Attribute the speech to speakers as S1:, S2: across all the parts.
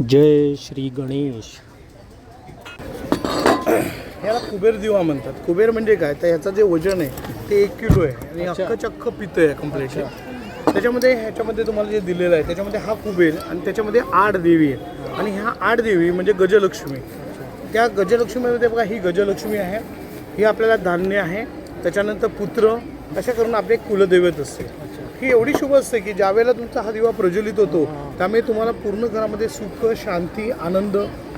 S1: जय श्री गणेश.
S2: ह्याला कुबेर दिवा म्हणतात. कुबेर म्हणजे काय, तर ह्याचं जे वजन आहे ते 1 किलो आहे आणि अख्खं पितं आहे कम्प्लीट. त्याच्यामध्ये ह्याच्यामध्ये तुम्हाला जे दिलेलं आहे त्याच्यामध्ये हा कुबेर आणि त्याच्यामध्ये 8 देवी आहे आणि ह्या 8 देवी म्हणजे गजलक्ष्मी. त्या गजलक्ष्मीमध्ये बघा, ही गजलक्ष्मी आहे, ही आपल्याला धान्य आहे, त्याच्यानंतर पुत्र, अशा करून आपले कुलदैवत असते. ही एवढी शुभ असते की ज्यावेळेला तुमचा हा दिवा प्रज्वलित होतो त्यामुळे तुम्हाला पूर्ण घरामध्ये सुख, शांती, आनंद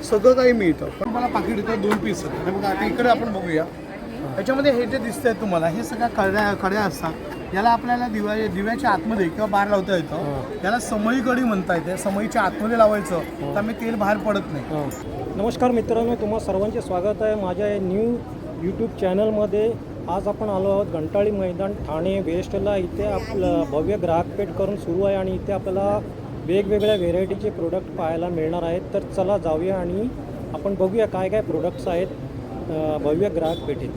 S2: सगळं काही मिळतं. पण मला पाकिट येतं 2 पीस. बघा आता इकडे आपण बघूया, त्याच्यामध्ये हे जे दिसत आहे तुम्हाला, हे सगळ्या कड्या असतात. याला आपल्याला दिव्याच्या आतमध्ये किंवा बाहेर लावता येतं. याला समई कडी म्हणता येते. समईच्या आतमध्ये लावायचं त्यामुळे तेल बाहेर पडत नाही.
S1: नमस्कार मित्रांनो, तुम्हा सर्वांचे स्वागत आहे माझ्या न्यू यूट्यूब चॅनलमध्ये. आज आपण आलो आहोत घंटाळी मैदान ठाणे वेस्टला. इथे आपलं भव्य ग्राहकपेठ करून सुरू आहे आणि इथे आपल्याला वेगवेगळ्या व्हेरायटीचे प्रोडक्ट पाहायला मिळणार आहेत. तर चला जाऊया आणि आपण बघूया काय काय प्रोडक्ट्स आहेत भव्य ग्राहकपेठेत.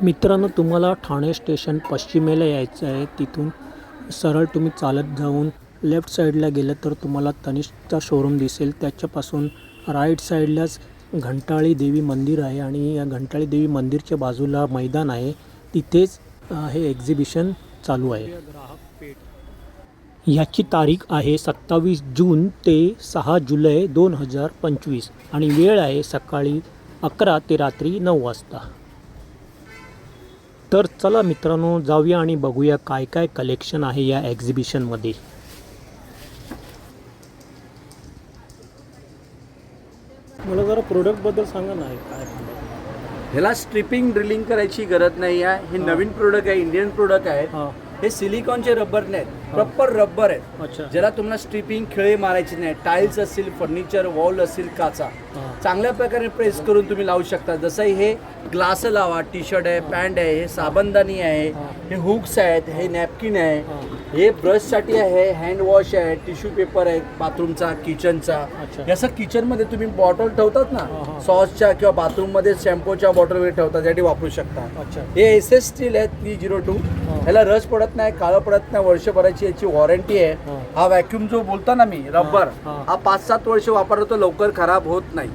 S1: मित्रांनो, तुम्हाला ठाणे स्टेशन पश्चिमेला यायचं आहे. तिथून सरळ तुम्ही चालत जाऊन लेफ्ट साईडला गेलं तर तुम्हाला तनिष्कचा शोरूम दिसेल. त्याच्यापासून राईट साईडलाच घंटाळी देवी मंदिर आहे आणि या घंटाळी देवी मंदिरच्या बाजूला मैदान आहे. तिथेच हे एक्झिबिशन चालू आहे. याची तारीख आहे 27 जून ते 6 जुलै 2025 आणि वेळ आहे सकाळी 11 ते रात्री 9 वाजता. तर चला मित्रांनो, जाऊया आणि बघूया काय काय कलेक्शन आहे या एक्झिबिशनमध्ये. मला जरा प्रोडक्टबद्दल सांगा ना, काय
S3: ह्याला स्ट्रिपिंग ड्रिलिंग करायची गरज नाही आहे. हे नवीन प्रोडक्ट आहे, इंडियन प्रोडक्ट आहे. हे सिलिकॉनचे रबर नाहीत, प्रॉपर रबर आहेत.
S1: अच्छा.
S3: ज्याला तुम्हाला स्ट्रिपिंग खिळे मारायची नाही. टाईल्स असतील, फर्निचर, वॉल असतील, काचा चांगल्या प्रकारे प्रेस करून तुम्ही लावू शकता. जसं हे ग्लास लावा, टी शर्ट आहे, पॅन्ट आहे, हे साबणदानी आहे, हे हुक्स आहेत, हे नॅपकिन आहे, हे ब्रशसाठी आहे, हँड वॉश आहे, टिश्यू पेपर आहे बाथरूमचा, किचनचा. असं किचनमध्ये तुम्ही बॉटल ठेवतात ना, सॉसच्या किंवा बाथरूममध्ये शॅम्पूच्या बॉटल वगैरे ठेवतात, त्यासाठी वापरू शकता. हे SS स्टील आहे 302. ह्याला रस पडत नाही, काळं पडत नाही, वर्षभराची याची वॉरंटी आहे. हा व्हॅक्यूम जो बोलता ना मी, रबर, हा 5-7 वर्ष वापरला तर लवकर खराब होत नाही.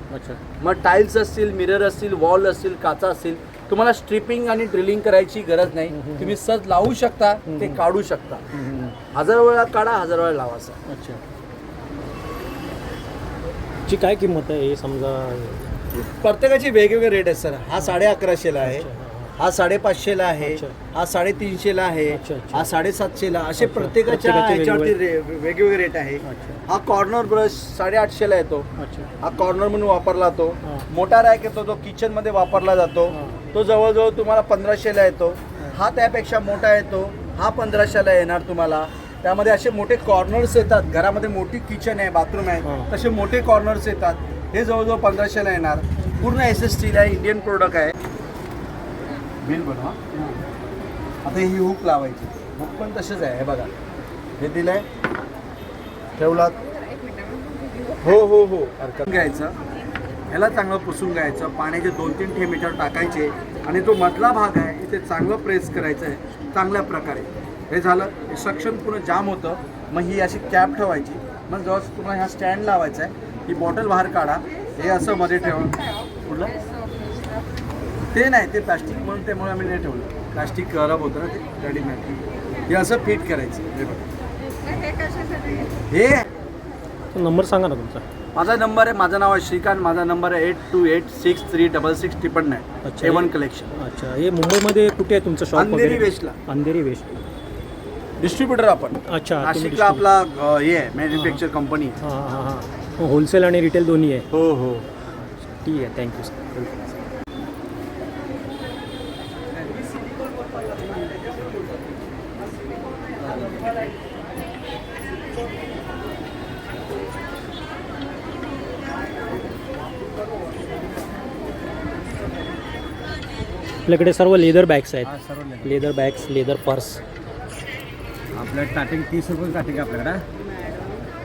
S3: मग टाईल्स असतील, मिरर असतील, वॉल असतील, काचा असतील, तुम्हाला स्ट्रिपिंग आणि ड्रिलिंग करायची गरज नाही. तुम्ही सहज लावू शकता, ते काढू शकता. 1000 वेळा काढा, 1000 वेळा लावा.
S1: अच्छा, ची काय किंमत आहे हे समजा?
S3: प्रत्येकाची वेगवेगळे रेट आहेत सर. हा 1150 आहे, हा 550 आहे, हा 350 आहे, हा 750. असे प्रत्येकाच्या ह्याच्यावरती वेगवेगळे रेट आहे. हा कॉर्नर ब्रश 850 येतो. हा कॉर्नर म्हणून वापरला जातो. मोठा रॅक येतो, तो किचन मध्ये वापरला जातो. तो जवळजवळ तुम्हाला 1500 येतो. हा त्यापेक्षा मोठा येतो, हा 1500 येणार तुम्हाला. त्यामध्ये असे मोठे कॉर्नर्स येतात. घरामध्ये मोठी किचन आहे, बाथरूम आहे, तसे मोठे कॉर्नर्स येतात. हे जवळजवळ 1500 येणार. पूर्ण SS स्टील आहे, इंडियन प्रोडक्ट आहे. बिल बनवा. आता ही हुक लावायची. हुक पण तसेच आहे, हे बघा, हे दिलंय, ठेवलात. हो हो हो, घ्यायचं, ह्याला चांगलं पुसून घ्यायचं. पाण्याचे 2-3 थेंब याच्यावर टाकायचे आणि तो मधला भाग आहे इथे चांगलं प्रेस करायचं आहे चांगल्या प्रकारे. हे झालं, हे सक्शन पूर्ण जाम होतं. मग ही अशी कॅप ठेवायची. मग जेव्हा तुम्हाला ह्या स्टँड लावायचा आहे, ही बॉटल बाहेर काढा, हे असं मध्ये ठेवा. कुठलं ते नाही, ते प्लास्टिक म्हणून, त्यामुळे आम्ही नाही ठेवलं. प्लास्टिक खराब होतं ना, ते रेडीमेड. हे असं फिट करायचं. हे
S1: नंबर सांगा ना तुमचा.
S3: माझा नंबर आहे, माझं नाव आहे श्रीकांत. माझा नंबर आहे 8286366699.
S1: अच्छा,
S3: A1 कलेक्शन.
S1: अच्छा, हे मुंबईमध्ये कुठे आहे तुमचं शॉप?
S3: अंधेरी वेस्टला.
S1: अंधेरी वेस्ट
S3: डिस्ट्रीब्युटर आपण.
S1: अच्छा,
S3: नाशिकला आपला हे आहे, मॅन्युफॅक्चर कंपनी आहे.
S1: हां हां हां, होलसेल आणि रिटेल दोन्ही आहे.
S3: हो हो,
S1: ठीक आहे, थँक्यू सर. आपल्याकडे सर्व लेदर बॅग्स आहेत. Leather bags, leather purse.
S4: आपलं स्टार्टिंग 30 रुपये स्टार्टिंग आहे आपल्याकडे.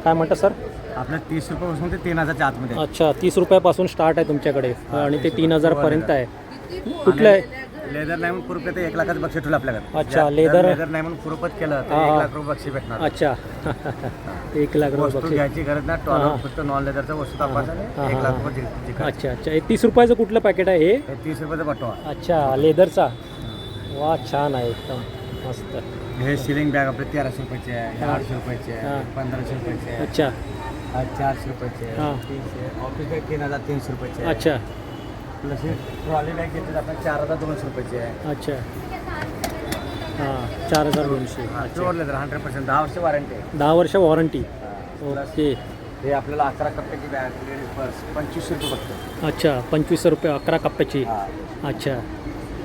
S1: काय म्हणता सर?
S4: आपलं 30 रुपयापासून ते 3000च्या आतमध्ये.
S1: अच्छा, 30 रुपयापासून स्टार्ट आहे तुमच्याकडे आणि ते 3000 पर्यंत आहे. कुठलं आहे?
S4: लेदर नाही म्हणून प्रूफ येते 1 लाखाचं बक्षीस ठेवलं आपल्याकडे.
S1: अच्छा,
S4: जर
S1: लेदर-
S4: लेदर नाही म्हणून प्रूफच केलं तर
S1: हा,
S4: 1
S1: हा.
S4: लाख रुपये बक्षीस भेटणार.
S1: अच्छा 1 लाख रुपये
S4: वस्तू
S1: बक्षीस.
S4: घ्यायची गरज नाही,
S1: हा, हा.
S4: फक्त नॉन लेदरचं वस्तू दाखवायचं आणि
S1: हा,
S4: 1
S1: हा,
S4: लाख
S1: हा.
S4: रुपये जिंकायचे.
S1: अच्छा अच्छा हे 30 रुपयाचं कुठलं पॅकेट आहे हे?
S4: हे 30 रुपयाचा बटवा.
S1: अच्छा लेदरचा. वा छान आहे एकदम मस्त.
S4: हे सिलिंग बॅग आपले 1300 रुपयाचे आहे, हे
S1: हा.
S4: 800 रुपयाचे
S1: हा.
S4: आहे, 1500 रुपयाचे आहे,
S1: अच्छा
S4: हा 400 रुपयाचे
S1: हा.
S4: आहे, 300. ऑफिस बॅग 3300 रुपयाचे आहे.
S1: अच्छा
S4: प्लस हे ट्रॉली बॅग घेतली तर आपण 4200 रुपयाची आहे.
S1: अच्छा हां 4200. अच्छा
S4: प्युअर लेदर 100%, 10 वर्ष वॉरंटी आहे.
S1: 10 वर्ष वॉरंटी.
S4: Plus
S1: okay.
S4: हे आपल्याला 11 कप्प्याची बॅग लेडीज पर्स 2500 रुपये फक्त.
S1: अच्छा 25 रुपये 11 कप्प्याची.
S4: हा.
S1: अच्छा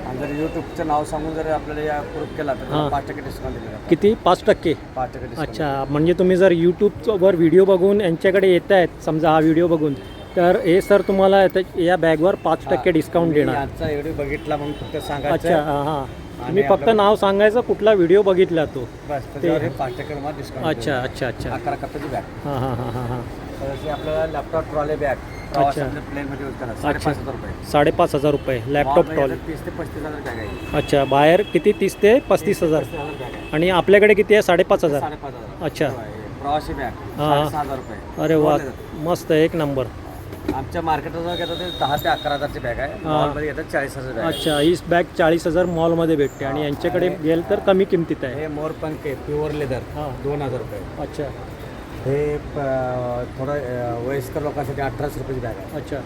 S4: आणि जर यूट्यूबचं नाव सांगून जर आपल्याला या प्रूफ केला तर
S1: हा.
S4: 5% डिस्काउंट दिलं जातं.
S1: किती 5%?
S4: 5% डिस्काउंट.
S1: अच्छा म्हणजे तुम्ही जर यूट्यूबवर व्हिडिओ बघून यांच्याकडे येत आहेत समजा हा व्हिडिओ बघून तर हे सर तुम्हाला या बॅगवर 5% डिस्काउंट देणार.
S4: आजचा व्हिडिओ बघितला म्हणून फक्त
S1: अच्छा
S4: सांगायचं.
S1: हां हां
S4: आणि
S1: तुम्ही फक्त
S4: आपल्याला-
S1: नाव सांगायचं कुठला व्हिडिओ बघितला तो.
S4: बस त्याच्यावर 5% तुम्हाला डिस्काउंट.
S1: अच्छा अच्छा अच्छा
S4: 11 कप्प्याची बॅग.
S1: हां हां हां हां हां
S4: तशी आपल्याला लॅपटॉप ट्रॉली बॅग प्रवासातल्या प्लेनमध्ये यूज करा 5,500 रुपये.
S1: 5,500 रुपये लॅपटॉप ट्रॉली.
S4: 30 ते 35,000 बॅग आहे.
S1: अच्छा बाहेर किती 30 ते 35,000
S4: 35,000 बॅग आहे.
S1: आणि आपल्याकडे किती आहे 5,500.
S4: 5,500.
S1: अच्छा.
S4: प्रवासी बॅग
S1: हा.
S4: 6,500 रुपये.
S1: अरे वा
S4: Four leather.
S1: मस्त एक नंबर.
S4: आमच्या मार्केटला जाऊ घेतात ते 10 ते 11,000ची बॅग आहे.
S1: हा.
S4: मॉलमध्ये घेतात 40,000 बॅग आहे.
S1: अच्छा ही बॅग 40,000 मॉलमध्ये भेटते आणि यांच्याकडे गेल तर कमी किमतीत आहे.
S4: हे मोरपंख आहे प्युअर लेदर
S1: हां
S4: 2,000 रुपये.
S1: अच्छा
S4: हे थोडं वयस्कर लोकांसाठी 1,800 रुपयाची बॅग आहे.
S1: अच्छा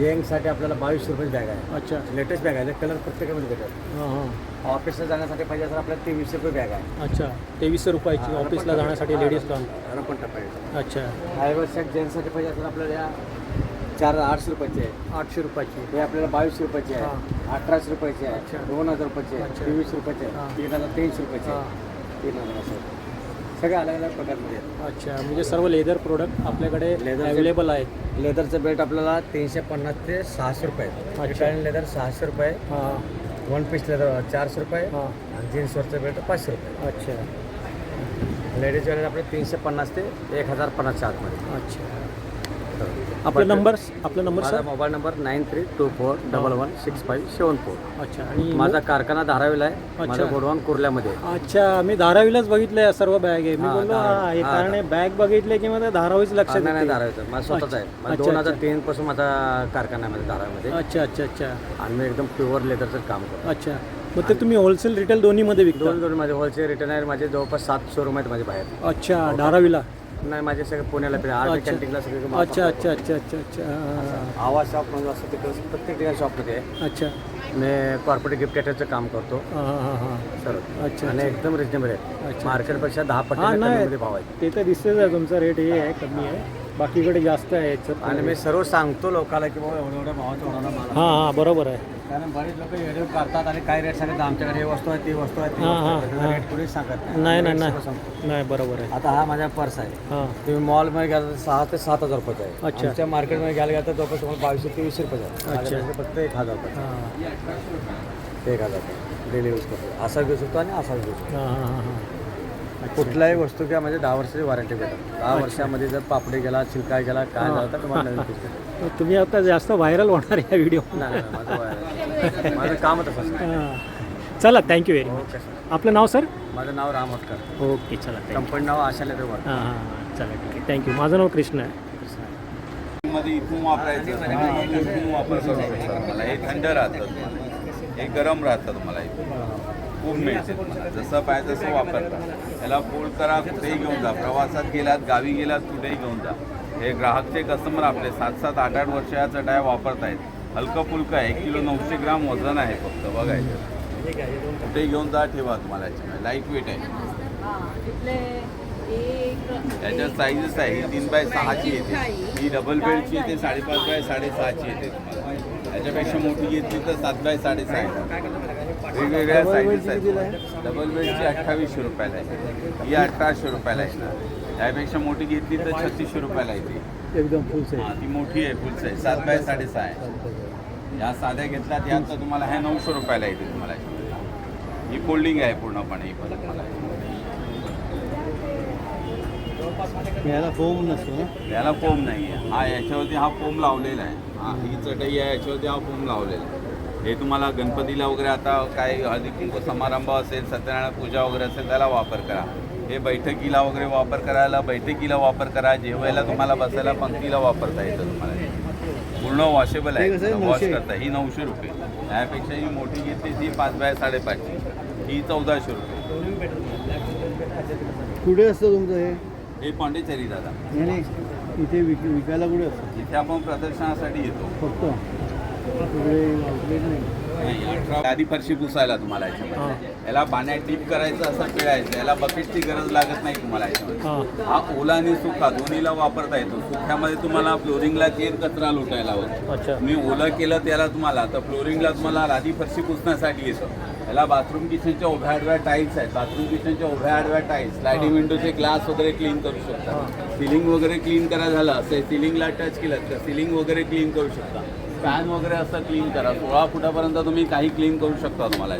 S4: यंगसाठी आपल्याला 2,200 रुपयाची बॅग आहे.
S1: अच्छा
S4: लेटेस्ट बॅग आहे, कलर प्रत्येकामध्ये भेटतात.
S1: हां हां
S4: ऑफिसला जाण्यासाठी पाहिजे तर आपल्याला 2300 रुपये बॅग आहे.
S1: अच्छा 2300 रुपयाची ऑफिसला जाण्यासाठी लेडीज लॉन.
S4: रपण टप्प्याची.
S1: अच्छा
S4: हायवर सेट जेंट्ससाठी पाहिजे तर आपल्याला या 800 रुपयाची आहे.
S1: 800 रुपयाची.
S4: हे आपल्याला 2,200 रुपयाची आहे,
S1: हां.
S4: 1,800 रुपयाची आहे,
S1: अच्छा.
S4: 2,000 रुपयाची आहे,
S1: अच्छा.
S4: 2,200 रुपयाची
S1: हां.
S4: आहे, 3,300 रुपयाची आहे,
S1: हां
S4: 3,000 असं सगळे अलग अलग प्रकारमध्ये आहेत.
S1: अच्छा म्हणजे सर्व लेदर प्रोडक्ट आपल्याकडे
S4: Leather-
S1: अवेलेबल आहेत.
S4: लेदरचं बेल्ट आपल्याला 350 ते 600 रुपये आहे.
S1: अच्छा.
S4: इटालियन लेदर 600 रुपये,
S1: हां
S4: वन पीस लेदर 400 रुपये
S1: हां
S4: आणि जीन्सवरचं बेल्ट 500 रुपये.
S1: अच्छा
S4: लेडीज वेअर आपले 350 ते 1,050च्या आतमध्ये.
S1: अच्छा आपला नंबर
S4: माझा
S1: सर.
S4: Mobile number 9324116574.
S1: अच्छा आणि
S4: माझा कारखाना धारावीला आहे. माझं
S1: अच्छा.
S4: गोडवान कुर्ल्यामध्ये आहे.
S1: अच्छा मी धारावीलाच बघितलं या सर्व बॅग आहे. मी
S4: हां,
S1: बोललो
S4: धारावी.
S1: हे
S4: हां,
S1: कारण बॅग बघितले की मला धारावीच लक्षात
S4: नाही नाही
S1: येते.
S4: धारावीचं माझा स्वतःच आहे. माझा
S1: अच्छा,
S4: 2003 पासून माझा कारखाना आहे माझ्या धारावीमध्ये
S1: अच्छा अच्छा अच्छा
S4: आणि मी एकदम प्युअर लेदरचं काम करतो.
S1: अच्छा मग ते तुम्ही होलसेल रिटेल दोन्हीमध्ये विकता?
S4: दोन माझे होलसेल रिटर्न आहे. माझे जवळपास 7 शोरूम आहेत माझे बाहेर.
S1: अच्छा धारावीला.
S4: नाही माझे सगळे पुण्याला आर्ट
S1: अच्छा.
S4: कॅन्टीनला सगळे
S1: अच्छा अच्छा अच्छा अच्छा अच्छा हां.
S4: आवाज शॉप म्हणजे असं तिकडे प्रत्येक ठिकाणी शॉपमध्ये आहे.
S1: अच्छा
S4: मी कॉर्पोरेट गिफ्ट कॅटरचं काम करतो
S1: हां हां हां
S4: सर.
S1: अच्छा,
S4: आणि
S1: अच्छा.
S4: एकदम रिजनेबल आहे.
S1: अच्छा.
S4: मार्केटपेक्षा 10
S1: हां
S4: पटीने
S1: नाही
S4: कमीमध्ये भाव आहे.
S1: ते तर दिसतेच आहे तुमचा रेट हे आहे कमी आहे बाकीकडे जास्त आहे याचं.
S4: आणि मी सर्व सांगतो लोकांना की बाबा एवढं एवढं भावाचं होणार मला.
S1: हां हां बरोबर आहे.
S4: कारण बरेच लोक व्हिडिओ करतात आणि काय रेट सांगतात आमच्याकडे हे वस्तू आहे ती वस्तू आहे ती
S1: हां,
S4: वस्तू आहे.
S1: हां,
S4: त्याचा
S1: हां.
S4: रेट कुणीच सांगत
S1: नाही
S4: Rate
S1: नाही
S4: सगळं सांगतो.
S1: नाही नाही बरोबर आहे.
S4: आता हा माझा पर्स आहे.
S1: हां
S4: तुम्ही मॉलमध्ये गेला तर 6,000 ते 7,000 रुपयाचा आहे.
S1: अच्छा.
S4: आमच्या मार्केटमध्ये घ्यायला गेला तर जवळपास तुम्हाला 2,200 ते 2,000 रुपयाचा आहे.
S1: अच्छा.
S4: माझ्याकडे फक्त 1,000 रुपये.
S1: हां
S4: 1,000 रुपये डेली यूज करतो. असा घेऊ शकतो आणि असा घेऊ शकतो.
S1: हां हां हां
S4: कुठलाही वस्तू किंवा म्हणजे 10 वर्षाची वॉरंटी भेटत. 10 वर्षामध्ये जर पापडी गेला चिलका गेला काय झालं तर तुम्हाला नवीन पीस भेटेल.
S1: तर तुम्ही आता जास्त व्हायरल होणार या व्हिडिओ.
S4: नाही नाही, माझं कामच असं असतं.
S1: चला thank you very much.
S4: Okay sir.
S1: आपलं नाव सर?
S4: माझं नाव राम होटकर.
S1: ओके चला थँक्यू.
S4: कंपनी नाव आशा लेदर वर्क.
S1: हां हां चला ठीक आहे थँक्यू. माझं नाव कृष्ण आहे.
S5: मध्ये इथून वापरायचं इथून वापर करू शकता तुम्हाला. हे थंड राहतं तुम्हाला, हे गरम राहतं तुम्हाला. इथून खूप मिळते तुम्हाला, जसं पाहिजे तसं वापरता. याला फोल्ड करा, कुठेही घेऊन जा. प्रवासात गेलात, गावी गेलात, कुठेही घेऊन जा. हे ग्राहकचे कस्टमर आपले 7-7, 8-8 वर्ष या चटाया वापरतायत. हलकं फुलकं आहे. 1 किलो 900 ग्राम वजन आहे फक्त. बघायचं कुठेही घेऊन जा, ठेवा तुम्हाला. याच्यामध्ये लाईट वेट आहे. त्याच्यात साईजेस आहे. ही 3x6ची येते, ही डबल बेडची येते, 5.5x6.5ची येते तुम्हाला. त्याच्यापेक्षा मोठी घेतली तर 7x6.5 आहे. वेगवेगळ्या साईजेस आहेत. डबल बेडची 2800 रुपयाला आहे, ही 1800 रुपयाला आहे. त्यापेक्षा मोठी घेतली तर 3600 रुपयाला येते.
S1: एकदम फुल साईज.
S5: हां ती मोठी आहे, फुल साईज 7x6.5 आहे. या साध्या घेतल्यात यात तर तुम्हाला ह्या 900 रुपयाला येते तुम्हाला. ही फोल्डिंग आहे पूर्णपणे. ही पण तुम्हाला
S1: याला फोम नसतो ना?
S5: याला फोम नाही आहे. हा याच्यावरती हा फोम लावलेला आहे. हा ही चटई आहे, याच्यावरती हा फोम लावलेला आहे. हे तुम्हाला गणपतीला वगैरे आता काय हळदी कुंकू समारंभ असेल, सत्यनारायण पूजा वगैरे असेल त्याला वापर करा. हे बैठकीला वगैरे वापर करायला बैठकीला वापर करा. जेवायला तुम्हाला बसायला पंक्तीला वापरता येतं तुम्हाला. पूर्ण वॉशेबल आहे, वॉश करता. ही 900 रुपये. त्यापेक्षा ही मोठी घेतली ती 5 बाय 5.5ची, ही 1400 रुपये.
S3: कुठे असतं तुमचं
S5: हे पॉंडिचेरी दादा.
S3: हे इथे विकायला कुठे असतं?
S5: इथे आपण प्रदर्शनासाठी येतो.
S3: फक्त आउटलेट नाही.
S5: आधी फरशी पुसायला तुम्हाला याच्यामध्ये याला पाण्यात डीप करायचं असं पिळायचं. याला बकेटची गरज लागत नाही तुम्हाला याच्यामध्ये. हा ओला आणि सुका दोन्हीला वापरता येतो. सुक्यामध्ये तुम्हाला फ्लोरिंगला केर कचरा लुटायला होतो. मी ओलं केलं त्याला तुम्हाला तर फ्लोरिंगला तुम्हाला आधी फरशी पुसण्यासाठी येतो. याला बाथरूम किचनच्या उभ्या आडव्या टाईल्स आहेत. बाथरूम किचनच्या उभ्या आडव्या टाईल्स, स्लायडिंग विंडोचे ग्लास वगैरे क्लीन करू शकता. सिलिंग वगैरे क्लीन करायला झालं असेल, सिलिंगला टच केलं तर सिलिंग वगैरे क्लीन करू शकता. फॅन वगैरे असं क्लीन करा. 16 फुटापर्यंत तुम्ही काही क्लीन करू शकता तुम्हाला.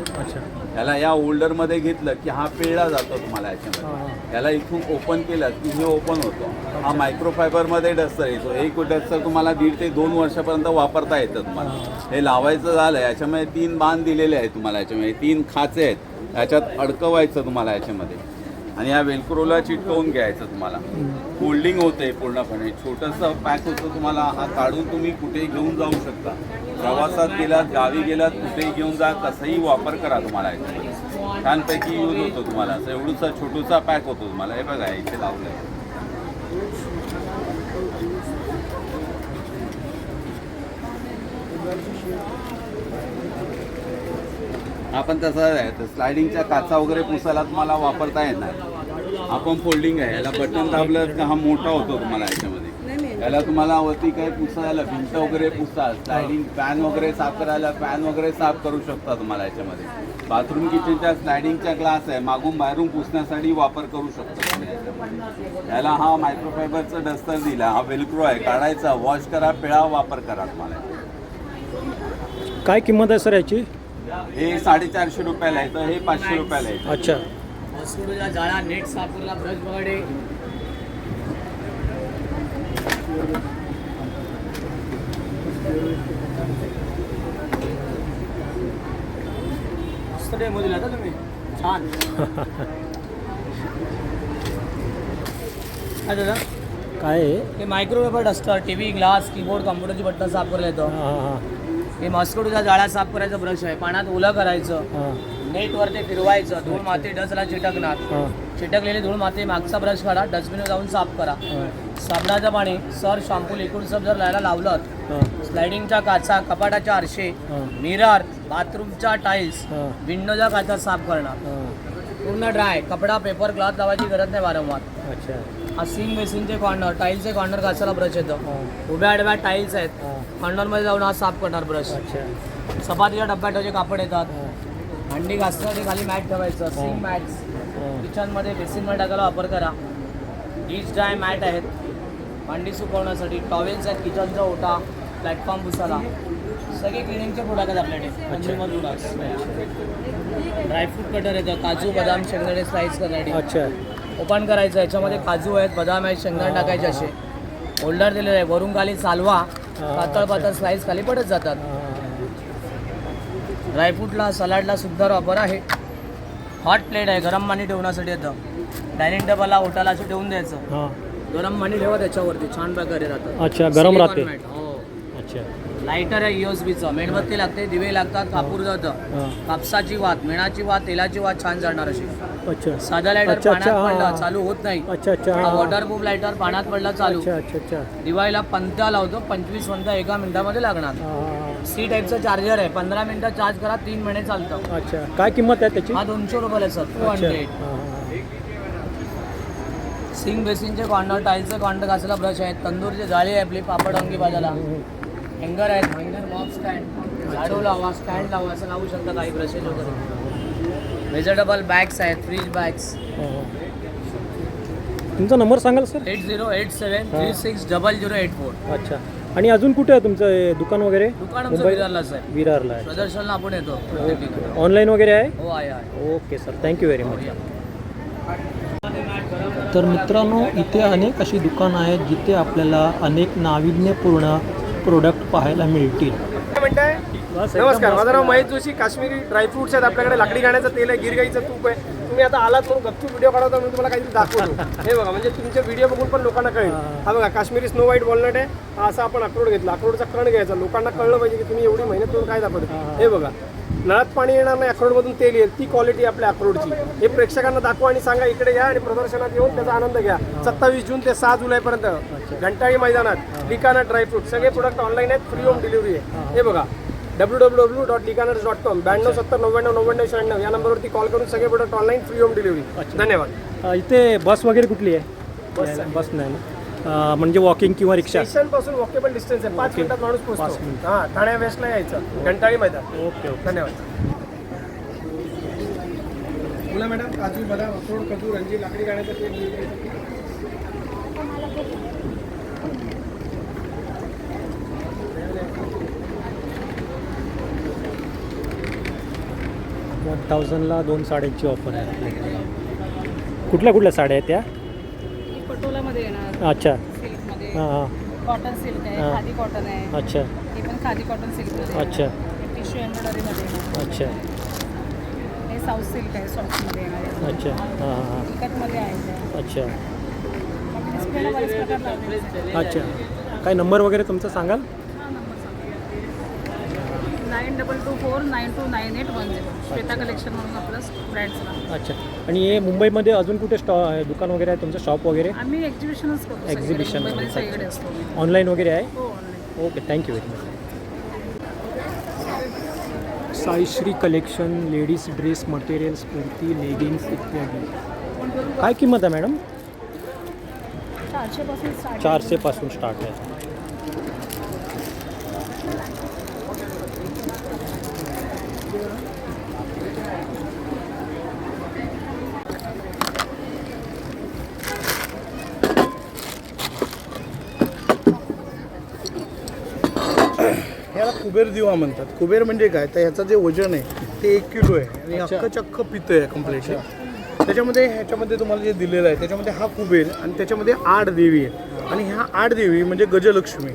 S5: याला या होल्डरमध्ये घेतलं की हा पिळला जातो तुम्हाला याच्यामध्ये. याला इथून ओपन केलं की हे ओपन होतो. हा मायक्रोफायबरमध्ये डस्टर येतो. एक डस्टर तुम्हाला 1.5 ते 2 वर्षापर्यंत वापरता येतं तुम्हाला. हे लावायचं झालं याच्यामध्ये 3 बाण दिलेले आहेत तुम्हाला. याच्यामध्ये 3 खाचे आहेत. याच्यात अडकवायचं तुम्हाला याच्यामध्ये आणि या वेलक्रोला चिटकवून घ्यायचं तुम्हाला. फोल्डिंग होते पूर्णपणे. छोटंसं पॅक होतं तुम्हाला. हा काढून तुम्ही कुठेही घेऊन जाऊ शकता. प्रवासात गेलात, गावी गेलात, कुठेही घेऊन जा, कसंही वापर करा तुम्हाला. याच्यामध्ये छानपैकी यूज होतो तुम्हाला. असं एवढूसा छोटूसा पॅक होतो तुम्हाला. हे बघा इथे लावलं आहे. आपण तसं आहे तर स्लायडिंगच्या काचा वगैरे पुसायला तुम्हाला वापरता येणार. आपण फोल्डिंग आहे. याला बटन दाबलं का हा मोठा होतो तुम्हाला याच्यामध्ये. याला तुम्हाला वरती काही पुसायला भिंत वगैरे पुसा, स्लायडिंग फॅन वगैरे साफ करायला फॅन वगैरे साफ करू शकता तुम्हाला याच्यामध्ये. बाथरूम किचनच्या स्लायडिंगच्या ग्लास आहे. मागून बाहेरून पुसण्यासाठी वापर करू शकता तुम्ही याच्यामध्ये. याला हा मायक्रोफायबरचा डस्टर दिला. हा वेलक्रो आहे. काढायचा, वॉश करा, पिळा, वापर करा तुम्हाला.
S1: काय किंमत आहे सर याची?
S5: हे 450 रुपयाला आहे तर हे 500 रुपयाला आहे.
S1: अच्छा.
S6: जाळा नेट साफ करला ब्रश वगैरे मस्त डेमो दिला होता तुम्ही. छान. काय दादा
S1: काय आहे?
S6: हे microwave duster, TV, glass, keyboard, कॉम्प्युटरची बटन साफ करायला येतं.
S1: हां हां
S6: हे मॉस्किटोचा जाळा साफ करायचा ब्रश आहे. पाण्यात ओलं करायचं,
S1: हां
S6: नेटवर ते फिरवायचं. धूळ माती डस्टला चिटकणार.
S1: हां
S6: चिटकलेली धूळ माती मागचा ब्रश काढा, डस्टबिनवर जाऊन साफ करा. साबणाचं पाणी, सर, शॅम्पू, लिक्विड सब जर लायला लावलं, स्लायडिंगच्या काचा, कपाटाच्या आरशे, मिरर, बाथरूमच्या टाईल्स, विंडोच्या काचा साफ करणार. पूर्ण ड्राय. कपडा, पेपर, क्लॉथ लावायची गरज नाही वारंवार.
S1: अच्छा.
S6: हा सिंग बेसिनचे कॉर्नर, टाईल्सचे कॉर्नर घासायला ब्रश येतं. उभ्या आडव्या टाईल्स आहेत. कॉर्नरमध्ये जाऊन हा साफ करणार ब्रश.
S1: अच्छा.
S6: चपातीच्या डब्याचे कापड येतात. भांडी घासण्यासाठी खाली मॅट ठेवायचं. सिंग मॅट्स किचनमध्ये बेसिनमध्ये टाकायला वापर करा. डिश ड्राय मॅट आहेत भांडी सुकवण्यासाठी. टॉवेल्स आहेत किचनचा ओटा, प्लॅटफॉर्म पुसायला. सगळे क्लिनिंगचे प्रोडक्ट आहेत आपल्याकडे. Consumer products. ड्रायफ्रूट कटर येतं. काजू, बदाम, शेंगदाणे स्लाइस करण्यासाठी.
S1: अच्छा.
S6: ओपन करायचं. याच्यामध्ये काजू आहेत, बदाम आहेत, शेंगदाणे टाकायचे असे. होल्डर दिलेलं आहे. वरून खाली चालवा, पातळ पातळ स्लाइस खाली पडत जातात. ड्रायफ्रूटला, सलाडला सुद्धा वापर आहे. हॉट प्लेट आहे. गरम पाणी ठेवण्यासाठी येतं. डायनिंग टेबलला ओटाला असं ठेवून द्यायचं.
S1: हां.
S6: गरम पाणी ठेवा त्याच्यावरती. छान प्रकारे राहतं.
S1: अच्छा, गरम राहते.
S6: हो.
S1: अच्छा.
S6: लायटर आहे USB-चं. मेणबत्ती लागते, दिवे लागतात, कापूर जातं. कापसाची वात, मेणाची वात, तेलाची वात छान जाणार अशी.
S1: अच्छा.
S6: साधा लायटर
S1: अच्छा,
S6: पाण्यात
S1: अच्छा,
S6: पडला
S1: हां.
S6: चालू होत नाही.
S1: अच्छा अच्छा.
S6: वॉटरप्रूफ लायटर पाण्यात पडला चालू.
S1: अच्छा अच्छा अच्छा.
S6: दिवाळीला पंत्या लावतो. 25 पंत्या 1 मिनिटामध्ये लागणार. C टाईपचं चार्जर आहे. 15 मिनिटं चार्ज करा, 3 महिने चालतं.
S1: अच्छा. काय किंमत आहे त्याची?
S6: हा 200 रुपयाला सर.
S1: अच्छा.
S6: 200. सिंग बेसिनचे कॉर्नर, टाईलचे कॉर्नर घासायला ब्रश आहेत. तंदूरची जाळी आहे आपली पापड अंगी भाजायला. हँगर आहेत. हँगर, बॉक्स स्टँड, झाडू लावा, स्टँड लावा, असं लावू शकता काही ब्रशेस वगैरे. व्हेजिटेबल बॅग्स आहेत, फ्रीज बॅग्स.
S1: तुमचा नंबर सांगाल सर?
S6: 8087360084.
S1: अच्छा. आणि अजून कुठे आहे तुमचं हे दुकान वगैरे?
S6: दुकान आमचं विरारलाच आहे.
S1: विरारला आहे.
S6: प्रदर्शनला आपण येतो.
S1: ऑनलाईन वगैरे आहे?
S6: हो आहे.
S1: Okay sir, thank you very much. तर मित्रांनो, इथे अनेक अशी दुकानं आहेत जिथे आपल्याला अनेक नाविन्यपूर्ण प्रोडक्ट पाहायला मिळतील.
S7: म्हणताय?
S1: बस एकदम
S7: नमस्कार,
S1: मस्त.
S7: माझं नाव महेश जोशी. काश्मीरी ड्रायफ्रुट्स आहेत आपल्याकडे, लाकडी गाण्याचं तेल आहे, गिरगाईचं तूप आहे. तुम्ही आता आलात म्हणून गप्पू व्हिडिओ काढवता म्हणून तुम्हाला काहीतरी दाखवतो. हे बघा, म्हणजे तुमचे व्हिडिओ बघून पण लोकांना कळेल. हा बघा, काश्मीरी स्नो व्हाईट वॉलनट आहे. हा असा आपण अक्रोड घेतला, अक्रोडचा कण घ्यायचा. लोकांना कळलं पाहिजे की तुम्ही एवढी मेहनत करून काय दाखवतो. हे बघा, नळात पाणी येणार नाही, अक्रोडमधून तेल येईल. ती क्वालिटी आपल्या अक्रोडची. हे प्रेक्षकांना दाखवा आणि सांगा इकडे या आणि प्रदर्शनात येऊन त्याचा आनंद घ्या. 27 जून ते 6 जुलैपर्यंत घंटाळी मैदानात लिकानट ड्रायफ्रूट. सगळे प्रोडक्ट ऑनलाईन आहेत, फ्री होम डिलिव्हरी आहे. हे बघा, www.likaners.com 92 70 99 99 96 या नंबरवरती कॉल करून सगळे product online free home delivery. धन्यवाद.
S1: इथे बस वगैरे कुठली आहे? बस नाही ना. म्हणजे वॉकिंग किंवा रिक्षा?
S7: स्टेशन पासून वॉकेबल डिस्टन्स आहे, 5 मिनिटात माणूस पोहोचतो. हां, ठाणे वेस्टला यायचं, घंटाळी मैदान.
S1: Okay okay.
S7: धन्यवाद. बोला मॅडम, काजू बदाम अक्रोड खजूर अंजीर लाकडी गाण्याचं तेल.
S1: 1000ला 2 साड्यांची ऑफर आहे आपल्याकडे. कुठल्या कुठल्या साड्या आहेत त्या?
S8: पटोलामध्ये येणार,
S1: अच्छा.
S8: सिल्कमध्ये
S1: हां हां.
S8: कॉटन सिल्क आहे,
S1: हां.
S8: खादी कॉटन आहे.
S1: अच्छा
S8: हे पण खादी कॉटन सिल्कमध्ये
S1: अच्छा
S8: टिश्यू एम्ब्रॉयडरीमध्ये येणार.
S1: अच्छा
S8: हे साऊथ सिल्क आहे, सॉफ्टमध्ये येणार आहे.
S1: अच्छा. हां हां हां.
S8: इकटमध्ये आहे ते.
S1: अच्छा
S8: डिस्प्लेला बरेच प्रकार लावलेले आहेत.
S1: अच्छा. काय नंबर वगैरे तुमचा सांगाल?
S8: हा नंबर सांगा. 9224929810. श्वेता कलेक्शन म्हणून आपलं ब्रँडचं नाव.
S1: अच्छा. आणि हे मुंबईमध्ये अजून कुठे दुकान वगैरे आहे तुमचं, शॉप वगैरे?
S8: आम्ही एक्झिबिशनच करतो सगळीकडे.
S1: एक्झिबिशन.
S8: मुंबईमध्ये सगळीकडे असतो.
S1: ऑनलाईन वगैरे आहे?
S8: हो, online.
S1: Okay, thank you very much. Saishree collection, ladies dress materials, kurti, leggings इत्यादी. काय किंमत आहे मॅडम?
S8: 400 पासून स्टार्ट.
S1: 400 पासून स्टार्ट आहे.
S2: याला कुबेर दिवा म्हणतात. कुबेर म्हणजे काय, तर ह्याचं जे वजन आहे ते 1 किलो आहे आणि अख्खं चक्क पितं आहे कम्प्लीट. ह्याच्यामध्ये तुम्हाला जे दिलेलं आहे त्याच्यामध्ये हा कुबेर आणि त्याच्यामध्ये 8 देवी आहे. आणि ह्या 8 देवी म्हणजे गजलक्ष्मी.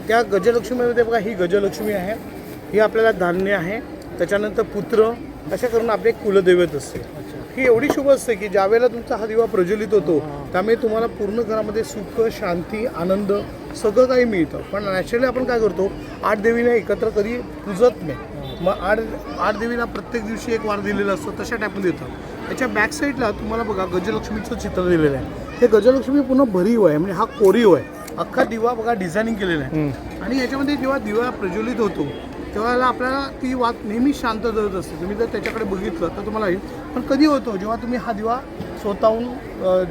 S2: त्या गजलक्ष्मीमध्ये बघा, ही गजलक्ष्मी आहे, ही आपल्याला धान्य आहे, त्याच्यानंतर पुत्र, अशा करून आपले कुलदैवत असते. ही एवढी शुभ असते की ज्यावेळेला तुमचा हा दिवा प्रज्वलित होतो त्यामुळे तुम्हाला पूर्ण घरामध्ये सुख, शांती, आनंद सगळं काही मिळतं. पण नॅचरली आपण काय करतो, 8 देवीला एकत्र कधी पूजत नाही. मग 8 देवीला प्रत्येक दिवशी एक वार दिलेला असतो, तशा टाईपमध्ये येतं. त्याच्या बॅक साईडला तुम्हाला बघा गजलक्ष्मीचं चित्र दिलेलं आहे. हे गजलक्ष्मी पूर्ण भरीव आहे, म्हणजे हा कोरीव आहे. अख्खा दिवा बघा डिझायनिंग केलेला आहे. आणि याच्यामध्ये जेव्हा दिवा प्रज्वलित होतो तेव्हा आपल्याला ती वात नेहमी शांत जळत असते. तुम्ही जर त्याच्याकडे बघितलं तर तुम्हाला येईल. पण कधी होतो, जेव्हा तुम्ही हा दिवा स्वतःहून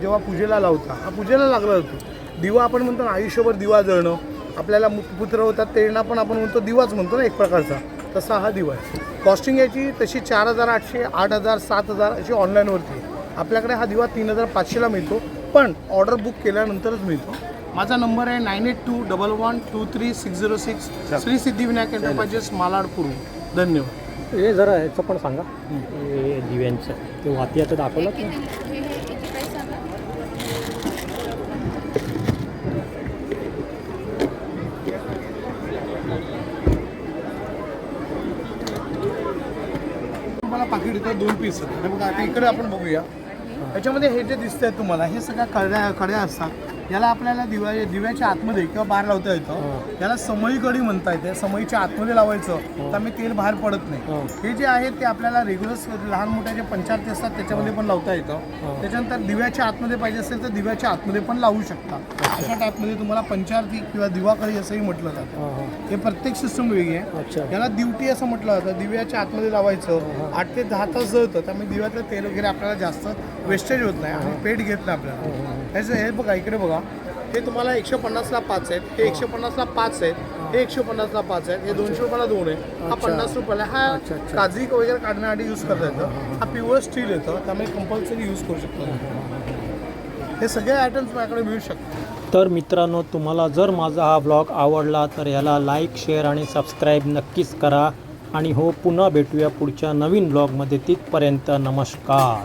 S2: जेव्हा पूजेला लावता, हा पूजेला लागला जातो. दिवा आपण म्हणतो ना, आयुष्यभर दिवा जळणं, आपल्याला पुत्र होतात तेरणा पण आपण म्हणतो दिवाच म्हणतो ना एक प्रकारचा, तसा हा दिवा आहे. कॉस्टिंग याची तशी 4800, 8000, 7000 अशी ऑनलाईनवरती. आपल्याकडे हा दिवा 3500ला मिळतो, पण ऑर्डर बुक केल्यानंतरच मिळतो. माझा नंबर आहे 9821123606. श्री सिद्धिविनायक एंटरप्राइजेस, मालाड, पूर्वी. धन्यवाद.
S1: हे जरा ह्याचं पण सांगा, हे दिव्यांचं ते वातियाचं दाखवलं ना.
S2: तुम्हाला पाकिट येतं 2 पीस. बघा आता इकडे आपण बघूया. ह्याच्यामध्ये हे जे दिसत आहे तुम्हाला, हे सगळ्या कड्या असतात. याला आपल्याला दिव्याच्या आतमध्ये किंवा बाहेर लावता येतं. याला समई कडी म्हणता येते. समईच्या आतमध्ये लावायचं त्यामुळे तेल बाहेर पडत नाही. हे जे आहे ते आपल्याला रेग्युलर लहान मोठ्या जे पंचारती असतात त्याच्यामध्ये पण लावता येतं. त्याच्यानंतर दिव्याच्या आतमध्ये पाहिजे असेल तर दिव्याच्या आतमध्ये पण लावू शकता. अशा टाईपमध्ये तुम्हाला पंचारती किंवा दिवाकडी असंही म्हटलं जातं. हे प्रत्येक सिस्टम वेगळी आहे. याला दिवटी असं म्हटलं जातं. दिव्याच्या आतमध्ये लावायचं, 8 ते 10 तास जळतं. त्यामुळे दिव्यातलं तेल वगैरे आपल्याला जास्त वेस्टेज होत नाही आणि पेट घेत नाही आपल्याला. हे बघा, इकडे बघा, हे तुम्हाला 150ला 5 आहेत, हे 150ला 5 आहेत, हे 150ला 5 आहेत, हे 200 रुपयाला 2 आहे, हा 50 रुपयाला. हा काजळी वगैरे काढण्यासाठी यूज करता येतं. हा प्युअर स्टील येतं, त्यामुळे कंपल्सरी यूज करू शकतो. हे सगळे आयटम्स माझ्याकडे मिळू शकतात.
S1: तर मित्रांनो, तुम्हाला जर माझा हा ब्लॉग आवडला तर याला लाईक, शेअर आणि सबस्क्राईब नक्कीच करा. आणि हो, पुन्हा भेटूया पुढच्या नवीन ब्लॉगमध्ये. तिथपर्यंत नमस्कार.